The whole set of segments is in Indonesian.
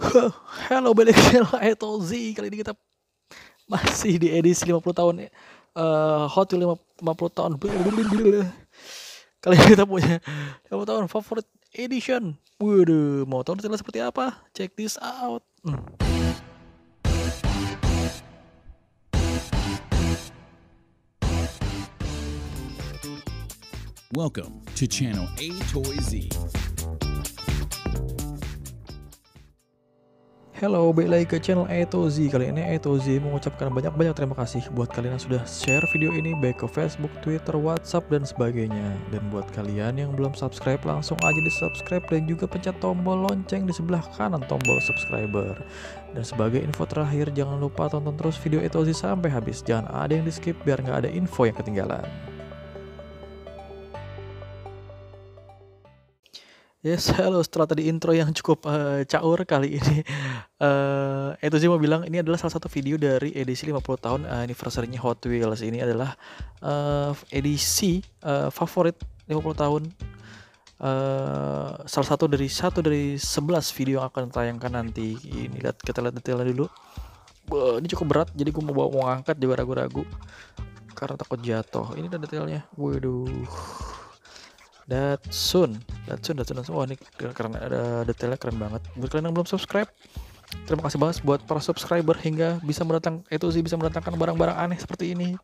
Halo, balik lagi Eto Z. Kali ini kita masih di edisi 50 tahun Hot Wheels 50 tahun. Kali ini kita punya 50 tahun Favorite Edition. Waduh, mau tahu detailnya seperti apa? Check this out. Welcome to channel A Toy Z. Halo, balik lagi ke channel Eto Z. Kali ini Eto Z mengucapkan banyak-banyak terima kasih buat kalian yang sudah share video ini baik ke Facebook, Twitter, WhatsApp, dan sebagainya. Dan buat kalian yang belum subscribe, langsung aja di subscribe dan juga pencet tombol lonceng di sebelah kanan tombol subscriber. Dan sebagai info terakhir, jangan lupa tonton terus video Eto Z sampai habis. Jangan ada yang di skip biar nggak ada info yang ketinggalan. Yes, halo. Setelah tadi intro yang cukup caur kali ini, itu sih mau bilang ini adalah salah satu video dari edisi 50 tahun anniversary-nya Hot Wheels. Ini adalah edisi favorit 50 tahun. Salah satu dari 11 video yang akan tayangkan nanti. Ini kita lihat detailnya dulu. Ini cukup berat, jadi gue mau angkat juga ragu-ragu karena takut jatuh. Ini detailnya. Waduh. Datsun. Wah, ini keren, ada detailnya keren banget. Buat kalian yang belum subscribe, terima kasih banget buat para subscriber hingga bisa mendatangkan barang-barang aneh seperti ini.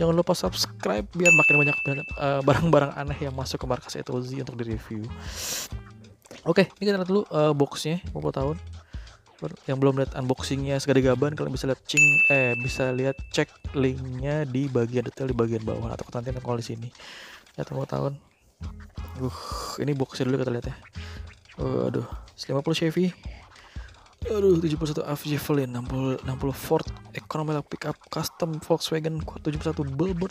Jangan lupa subscribe biar makin banyak barang-barang aneh yang masuk ke markas Etozi untuk di-review. Oke, ini kita lihat dulu boxnya 50 tahun. Yang belum lihat unboxingnya segede-gaban, kalian bisa lihat cek linknya di bagian detail di bagian bawah atau nanti kalau di sini. Ya, 50 tahun. Ini boxnya dulu kita lihat ya. Aduh, 50 Chevy. Aduh, 71 AF Javelin, 60 Ford Economy Pickup Custom Volkswagen 71 Bluebird.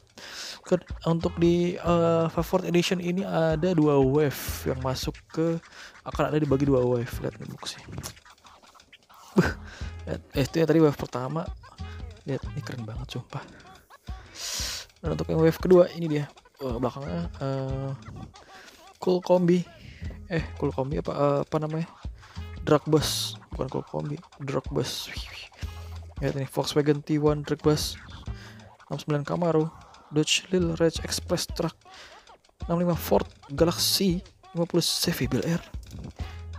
Untuk di Favorite Edition ini ada 2 wave yang masuk akan ada dibagi 2 wave. Lihat nih boxnya. Itu ya tadi wave pertama. Lihat, ini keren banget sumpah. Dan untuk yang wave kedua ini dia. Belakangnya Cool Kombi apa namanya, Drag Bus, bukan Cool Kombi, Drag Bus. Lihat ini Volkswagen T1 Drag Bus, 69 Camaro, Dodge Lil Rage Express Truck, 65 Ford Galaxy, 50 Chevy Bel Air.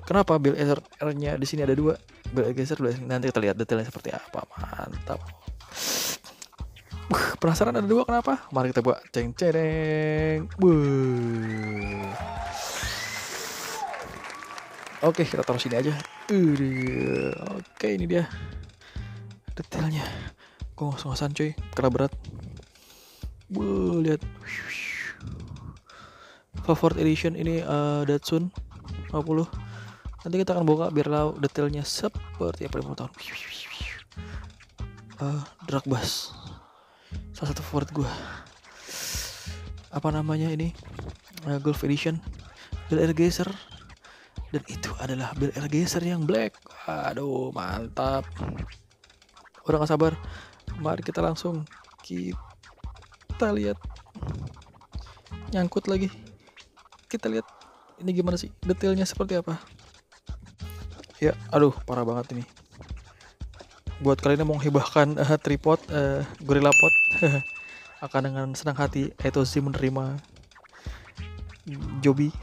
Kenapa Bel Air-nya di sini ada 2? Bel Air geser, nanti kita lihat detailnya seperti apa. Mantap. Penasaran ada 2 kenapa? Mari kita buat ceng-cereng. Oke, kita taruh sini aja. Oke, ini dia detailnya. Gue ngos-ngosan cuy, karena berat. Lihat. Favorite Edition ini Datsun 50. Nanti kita akan buka biar tahu detailnya seperti apa 50 tahun. Drag Bus, salah satu favorit gue. Apa namanya ini? Golf Edition, Bel Air Geser. Dan itu adalah Bel Air Geser yang black. Aduh, mantap. Udah gak sabar. Mari kita langsung kita lihat. Nyangkut lagi. Kita lihat ini gimana sih detailnya seperti apa. Ya, aduh, parah banget ini. Buat kalian yang mau menghibahkan tripod Gorilla Pod akan dengan senang hati Etozi menerima Joby.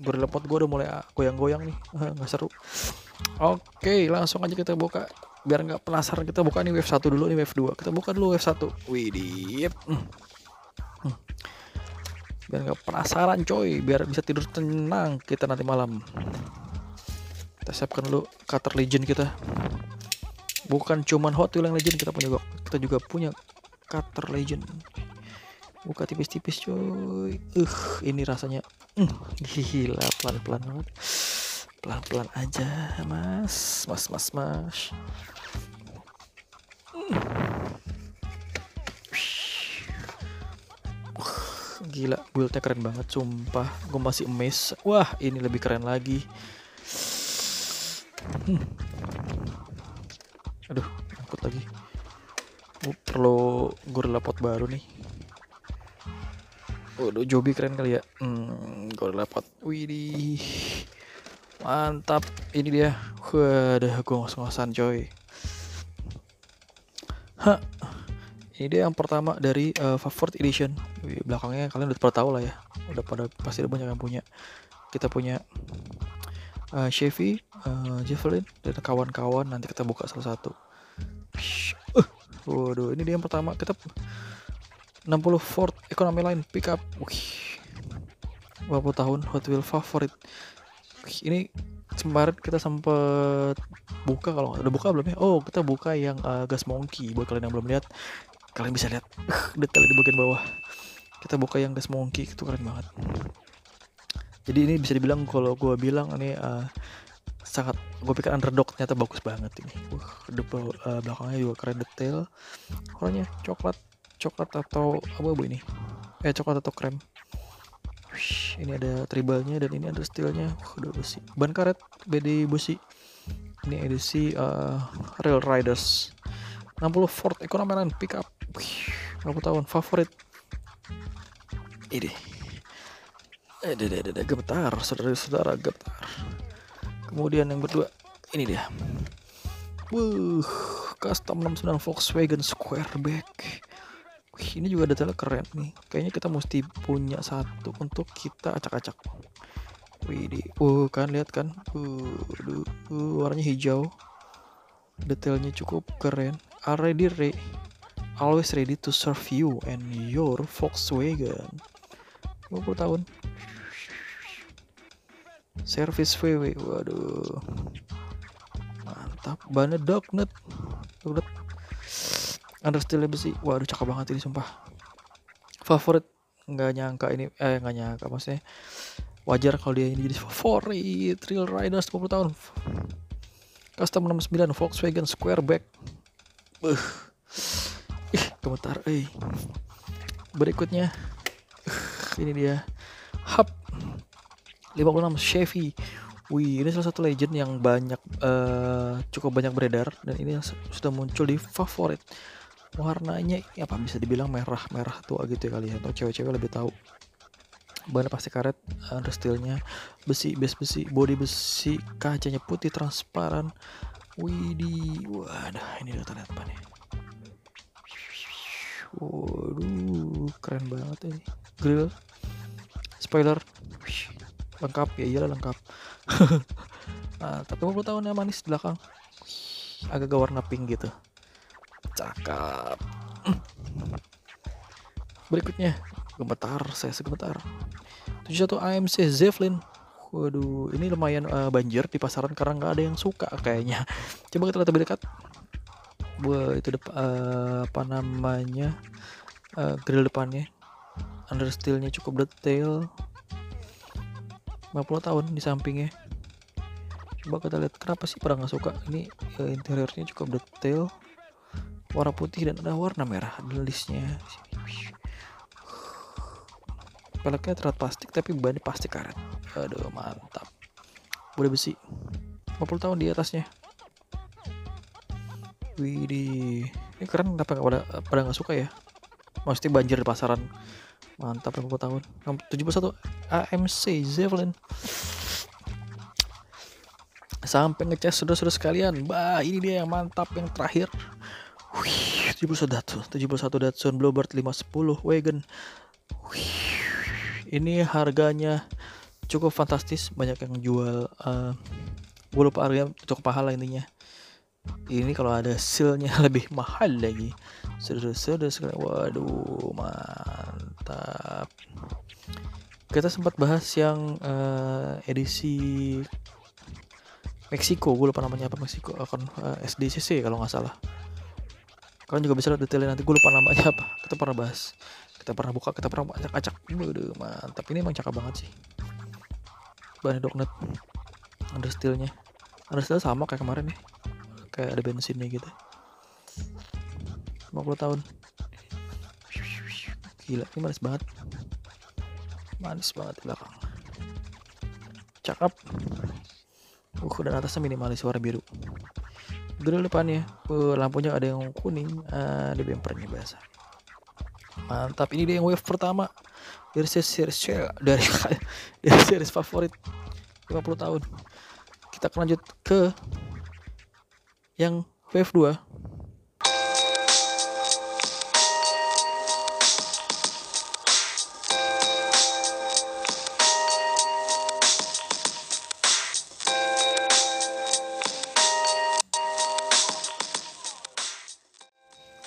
Gorilla Pod gue udah mulai goyang-goyang nih. Nggak seru. Oke, langsung aja kita buka. Biar nggak penasaran, kita buka nih wave 1 dulu, nih wave 2. Kita buka dulu wave 1. Widih. Biar nggak penasaran coy, biar bisa tidur tenang kita nanti malam. Kita siapkan dulu cutter legend kita. Bukan cuman Hot Wheels yang legend, kita juga punya cutter legend. Buka tipis-tipis coy. Ini rasanya gila, pelan-pelan banget. Pelan-pelan aja, mas. Gila, build-nya keren banget sumpah. Gue masih amazed. Wah, ini lebih keren lagi. Aduh, angkut lagi. Perlu Gorilla Pod baru nih. Waduh, Joby keren kali ya. Gorilla Pod. Widih. Mantap. Ini dia. Waduh, gue ngos-ngosan coy. Hah, ini dia yang pertama dari Favorit Edition. Wih, belakangnya kalian udah pada tahu lah ya. Udah pada pasti ada banyak yang punya. Kita punya Chevy, Javelin dan kawan-kawan. Nanti kita buka salah satu. Waduh, ini dia yang pertama. Kita 60 Ford Economy Line pickup. Wih, 20 tahun Hot Wheel favorit. Wih, ini kemarin kita sempet buka, kalau udah buka belum ya? Oh, kita buka yang Gas Monkey. Buat kalian yang belum lihat, kalian bisa lihat detail di bagian bawah. Kita buka yang Gas Monkey, itu keren banget. Jadi ini bisa dibilang, kalau gue bilang ini sangat, gue pikir underdog, ternyata bagus banget ini. Belakangnya juga keren, detail. Warnanya coklat atau apa ini? Coklat atau krem. Wih, ini ada tribalnya dan ini ada steelnya. Udah besi. Ban karet body besi. Ini edisi Rail Riders. 60 Ford Economy Line pickup. Wih, 20 tahun favorit. Ini. Gemetar, saudara-saudara, gemetar. Kemudian yang kedua, ini dia. Custom 69 Volkswagen Squareback. Wih, ini juga detailnya keren nih. Kayaknya kita mesti punya satu untuk kita acak-acak. Wih, kan lihat kan? Warnanya hijau. Detailnya cukup keren. Always ready to serve you and your Volkswagen. 20 tahun. Service VW. Waduh. Mantap. Bannya Doughnut. Understeel besi. Waduh, cakep banget ini sumpah. Favorit. Nggak nyangka ini. Nggak nyangka maksudnya. Wajar kalau dia ini jadi favorit. Rail Riders 20 tahun. Custom 69 Volkswagen Squareback. Gemetar. Berikutnya. Ini dia. Hub 56 Chevy. Wih, ini salah satu legend yang cukup banyak beredar, dan ini sudah muncul di favorit. Warnanya apa bisa dibilang merah tua gitu ya kali ya, atau cewek-cewek lebih tahu. Bahannya pasti karet, steelnya besi, base besi, body besi, kacanya putih transparan. Waduh, ini lihat bannya. Waduh, keren banget ini. Grill, spoiler, lengkap ya, iyalah lengkap. Nah, tapi 50 tahunnya manis di belakang. Agak warna pink gitu. Cakep. Berikutnya, gemetar, saya segemetar. 71 AMC Zeppelin. Waduh, ini lumayan banjir di pasaran karena nggak ada yang suka kayaknya. Coba kita lihat lebih dekat. Wah, itu apa namanya? Grill depannya. Understeelnya cukup detail. 50 tahun di sampingnya. Coba kita lihat kenapa sih pada nggak suka. Ini interiornya cukup detail, warna putih dan ada warna merah di listnya. Peleknya terlihat plastik tapi bannya plastik karet. Aduh, mantap. Bodi besi. 50 tahun di atasnya. Widih, ini keren. Kenapa pada nggak suka ya? Mesti banjir di pasaran. Mantap, 50 tahun. 71 AMC Zeppelin. Sampai ngecas saudara-saudara sekalian. Bah, ini dia yang mantap, yang terakhir. 71 Datsun Bluebird 510 Wagon. Ini harganya cukup fantastis. Banyak yang jual. Gue lupa harganya, cukup mahal lah intinya. Ini kalau ada sealnya lebih mahal lagi. Saudara-saudara sekalian. Waduh, mantap. Kita sempat bahas yang edisi Meksiko, gue lupa namanya apa, Meksiko akan SDCC kalau nggak salah. Kalian juga bisa lihat detailnya nanti, gue lupa namanya apa. Kita pernah bahas, kita pernah buka, kita pernah acak-acak. Waduh, mantap. Ini emang cakep banget sih. Bahannya Doughnut, ada steelnya, sama kayak kemarin nih, kayak ada bensinnya gitu. 50 tahun. Gila, ini manis banget di belakang. Cakep. Dan atasnya minimalis warna biru. Grill depannya, lampunya ada yang kuning, ada bempernya biasa. Mantap, ini dia yang wave pertama dari series favorit 50 tahun. Kita akan lanjut ke yang wave 2.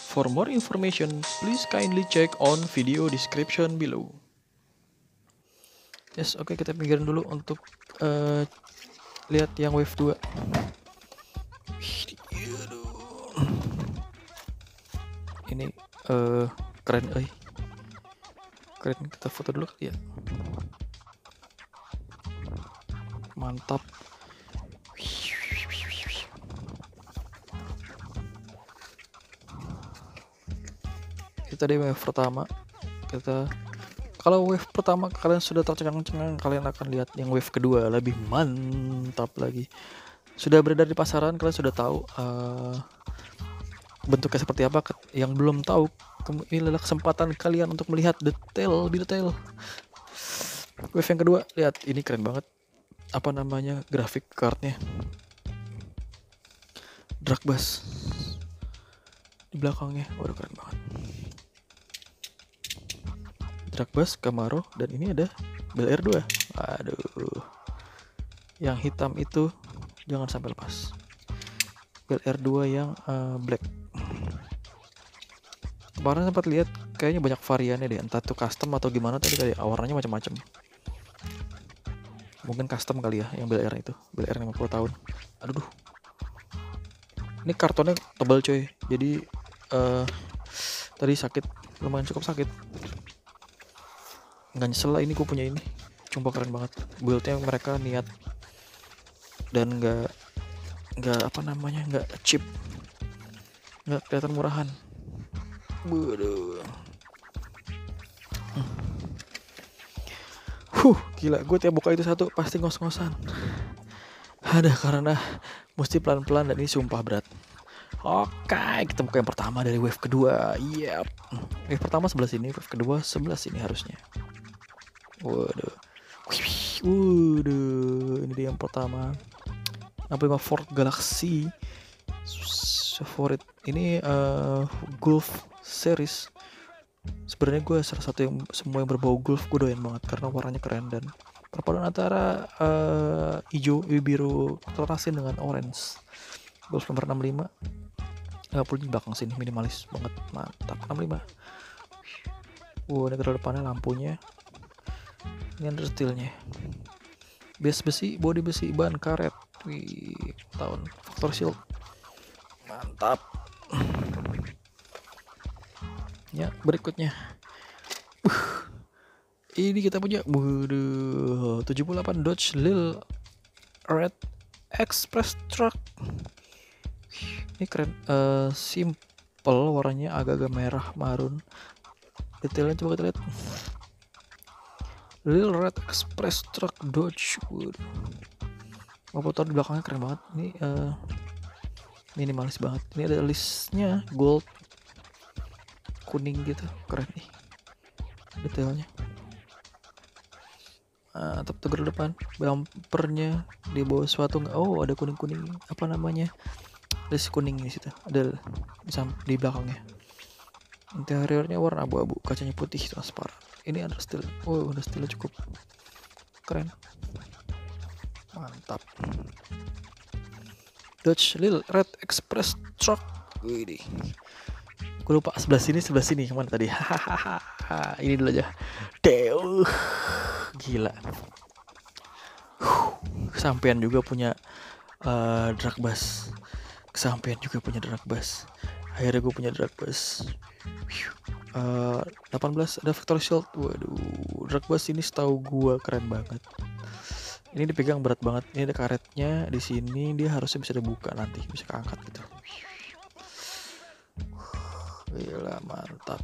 For more information, please kindly check on video description below. Yes, oke, kita pinggirin dulu untuk lihat yang wave 2. Ini keren, keren. Kita foto dulu kali ya. Mantap. Itu tadi wave pertama. Kalau wave pertama kalian sudah tercengang-cengang, kalian akan lihat yang wave kedua lebih mantap lagi. Sudah beredar di pasaran, kalian sudah tahu bentuknya seperti apa. Yang belum tahu, ini adalah kesempatan kalian untuk melihat lebih detail. Wave yang kedua, lihat, ini keren banget. Apa namanya, grafik cardnya, drag bass di belakangnya, waduh keren banget. Drag bass, Camaro, dan ini ada Bel Air 2. Aduh, yang hitam itu jangan sampai lepas. Bel Air 2 yang black. Kemarin sempat lihat kayaknya banyak variannya deh, entah itu custom atau gimana tadi warnanya macam-macam. Mungkin custom kali ya yang Bel Air itu, Bel Air 50 tahun. Aduh. Ini kartonnya tebal coy. Jadi tadi sakit, lumayan cukup sakit. Nggak nyesel lah, ini gue punya ini. Cuma keren banget. Buildnya mereka niat dan nggak apa namanya, nggak cheap, nggak kelihatan murahan. Waduh. Gila, gue tiap buka itu satu pasti ngos-ngosan. Ada karena mesti pelan-pelan dan ini sumpah berat. Oke, kita buka yang pertama dari wave kedua. Yep. Wave pertama sebelah sini, wave kedua sebelah sini harusnya. Waduh. Waduh, ini dia yang pertama. 65 Ford Galaxy favorit. Ini Golf series. Sebenarnya gue salah satu yang semua yang berbau golf gue doyan banget karena warnanya keren dan perpaduan antara hijau, biru terasin dengan orange. Golf nomor 65. 50 di belakang sini, minimalis banget, mantap. 65. Ini ke depannya lampunya. Ini understeelnya. Base besi, body besi, ban karet. Wih, tahun Factor Shield. Mantap. Ya, berikutnya. Ini kita punya 78 Dodge Lil Red Express Truck. Ini keren, simple, warnanya agak-agak merah marun. Detailnya coba kita lihat. Lil Red Express Truck Dodge. Motor di belakangnya keren banget. Ini minimalis banget. Ini ada listnya gold kuning gitu, keren nih detailnya. Tegar depan, bumpernya di bawah suatu ada kuning apa namanya, list kuning di situ, ada di belakangnya. Interiornya warna abu-abu, kacanya putih transparan. Ini understeel, understeelnya cukup keren, mantap. Dodge Lil Red Express Truck. Wih, gue lupa sebelah sini kemana tadi. Ini dulu aja. Gila. Kesampean juga punya drag bass. Akhirnya gue punya drag bass. 18 ada Factor Shield. Waduh, drag bass ini setahu gue keren banget. Ini dipegang berat banget. Ini ada karetnya di sini, dia harusnya bisa dibuka nanti, bisa keangkat gitu. Gila, mantap.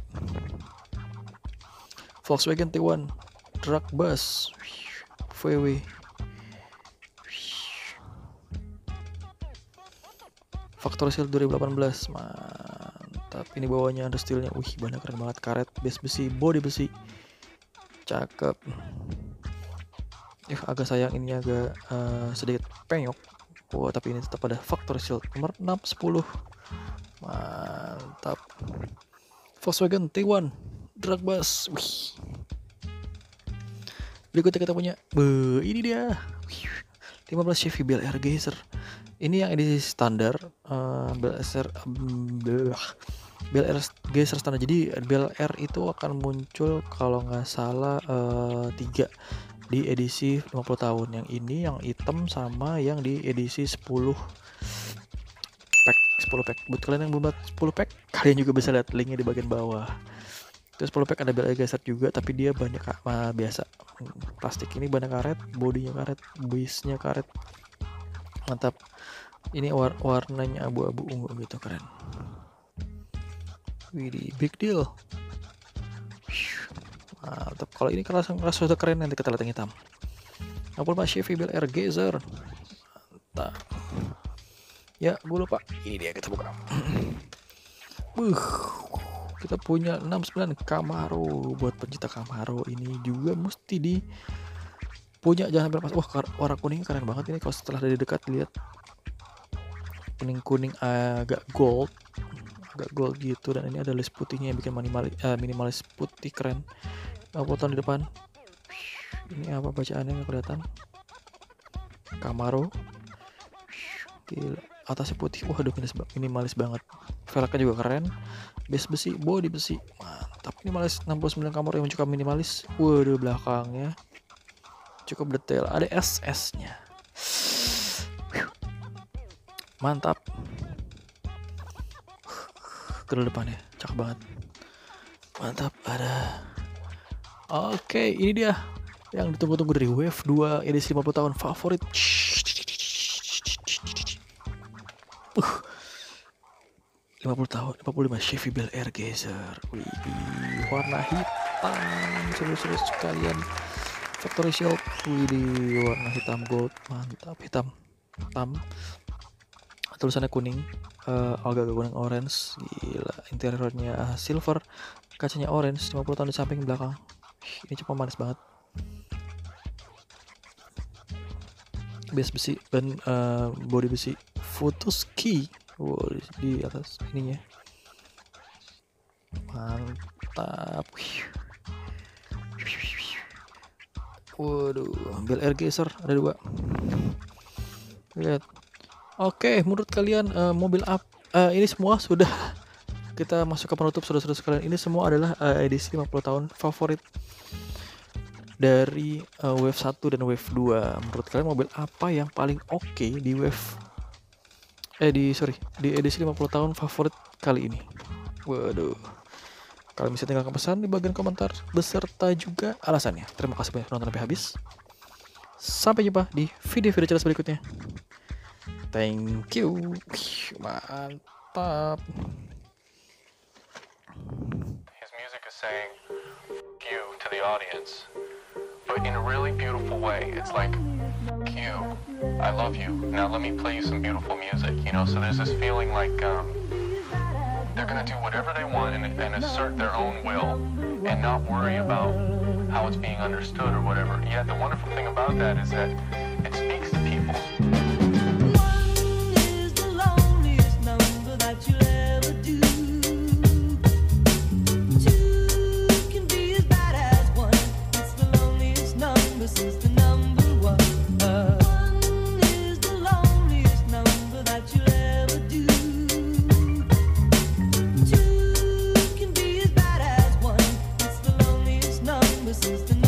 Volkswagen T1 drag bass VW. Factor Shield 2018, mantap. Ini bawahnya understeelnya, banyak keren banget. Karet, base besi, body besi, cakep. Agak sayang ini agak sedikit penyok, Wah, tapi ini tetap ada Factory Shield nomor 6, 10. Mantap. Volkswagen T1 Drag Bus. Wih. Berikutnya kita punya, ini dia. 15 Chevy Bel Air Geyser. Ini yang edisi standar, Bel Air Geyser standar. Jadi Bel Air itu akan muncul kalau nggak salah 3 di edisi 50 tahun. Yang ini yang hitam sama yang di edisi 10 pack. Buat kalian yang belum lihat 10 pack, kalian juga bisa lihat linknya di bagian bawah. Terus 10 pack ada Bel Air Geyser juga, tapi dia banyak biasa. Plastik ini banyak karet, bodinya karet, buisnya karet. Mantap. Ini warnanya abu-abu ungu gitu, keren. Widih, big deal. Mantap. Kalau ini kerasa sudah keren, nanti kita lihat yang hitam. 65 Chevy Bel Air Geyser. Mantap. Ya, gue lupa. Ini dia, kita buka. Kita punya 69 Camaro. Buat pencinta Camaro ini juga mesti punya, jangan sampai pas. Wah, warna kuning keren banget ini. Kalau setelah dari dekat lihat, kuning agak gold gitu, dan ini ada list putihnya yang bikin minimalis putih, keren. 50 tahun di depan. Ini apa bacaannya nggak kelihatan? Camaro. Gila, atasnya putih. Wah, minimalis banget. Velgnya juga keren. Base besi, body besi. Mantap. Minimalis 69 Camaro yang cukup minimalis. Waduh, belakangnya cukup detail. Ada SS-nya. Mantap. Grill depannya cakep banget. Mantap. Ada. Oke, ini dia yang ditunggu-tunggu dari Wave 2 edisi 50 tahun favorit. 50 tahun, 55 Chevy Bel Air Geyser. Widih, warna hitam. Seru-seru sekalian. Factory Shield. Widih, warna hitam gold. Mantap, hitam. Tulisannya kuning, agak kuning orange. Gila, interiornya silver, kacanya orange. 50 tahun di samping belakang. Ini cukup manis banget. Base besi dan body besi. Futuski. Wow, di atas ininya. Mantap. Waduh, Bel Air Geyser ada 2. Lihat. Oke, menurut kalian mobil ini semua sudah kita masuk ke penutup, saudara-saudara sekalian. Ini semua adalah edisi 50 tahun favorit dari Wave 1 dan Wave 2. Menurut kalian mobil apa yang paling oke di di edisi 50 tahun favorit kali ini? Waduh. Kalian bisa tinggalkan pesan di bagian komentar beserta juga alasannya. Terima kasih banyak nonton sampai habis. Sampai jumpa di video-video jelas berikutnya. Thank you. Mantap. His music is saying you to the audience, but in a really beautiful way. It's like, you, I love you. Now let me play you some beautiful music, you know? So there's this feeling like they're gonna do whatever they want and assert their own will and not worry about how it's being understood or whatever. Yet the wonderful thing about that is that it speaks to people. This is the